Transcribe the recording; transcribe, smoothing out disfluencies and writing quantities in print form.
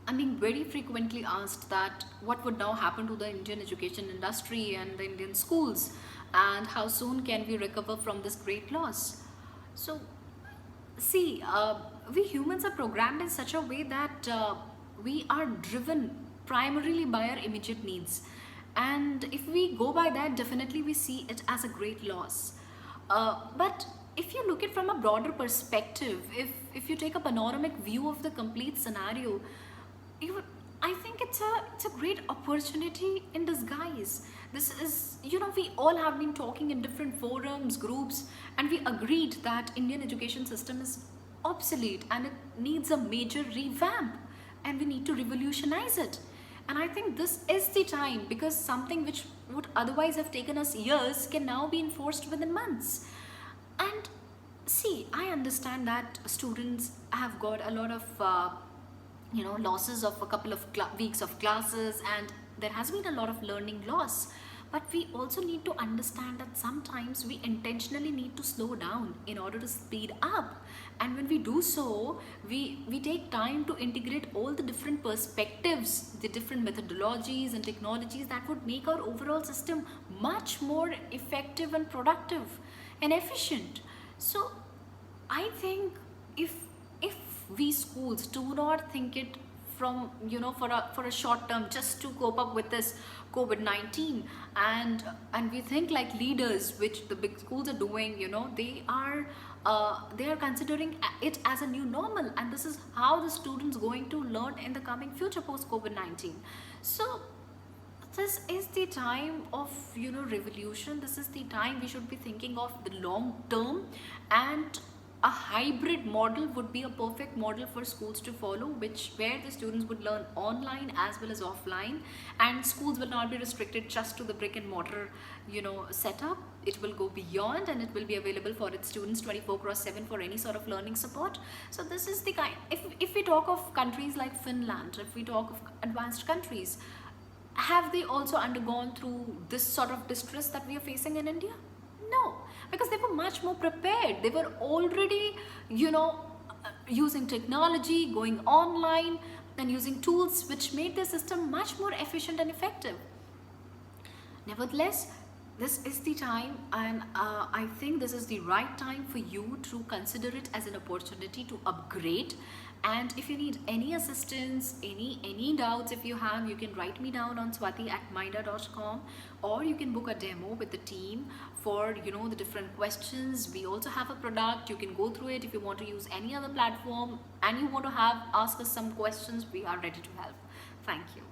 I'm being very frequently asked that what would now happen to the Indian education industry and the Indian schools, and how soon can we recover from this great loss. So, see, we humans are programmed in such a way that we are driven primarily by our immediate needs. And if we go by that, definitely we see it as a great loss. But if you look at from a broader perspective, if you take a panoramic view of the complete scenario, you, I think it's a great opportunity in disguise. This is, we all have been talking in different forums, groups, and we agreed that Indian education system is obsolete and it needs a major revamp, and we need to revolutionize it. And I think this is the time, because something which would otherwise have taken us years can now be enforced within months. And see, I understand that students have got a lot of losses of a couple of weeks of classes, and there has been a lot of learning loss. But we also need to understand that sometimes we intentionally need to slow down in order to speed up. And when we do so, we take time to integrate all the different perspectives, the different methodologies and technologies that would make our overall system much more effective and productive and efficient. So I think if if we schools do not think it from, for a short term, just to cope up with this COVID-19, and we think like leaders, which the big schools are doing, they are considering it as a new normal, and this is how the students going to learn in the coming future post COVID-19. So this is the time of, revolution. This is the time we should be thinking of the long term, and a hybrid model would be a perfect model for schools to follow, which where the students would learn online as well as offline, and schools will not be restricted just to the brick and mortar, setup. It will go beyond, and it will be available for its students 24/7 for any sort of learning support. So this is the kind, if we talk of countries like Finland, if we talk of advanced countries, have they also undergone through this sort of distress that we are facing in India? No, because they were much more prepared. They were already, using technology, going online, and using tools which made their system much more efficient and effective. Nevertheless, this is the time, and I think this is the right time for you to consider it as an opportunity to upgrade. And if you need any assistance, any doubts, if you have, you can write me down on swati@minda.com, or you can book a demo with the team for, the different questions. We also have a product. You can go through it. If you want to use any other platform and you want to ask us some questions, we are ready to help. Thank you.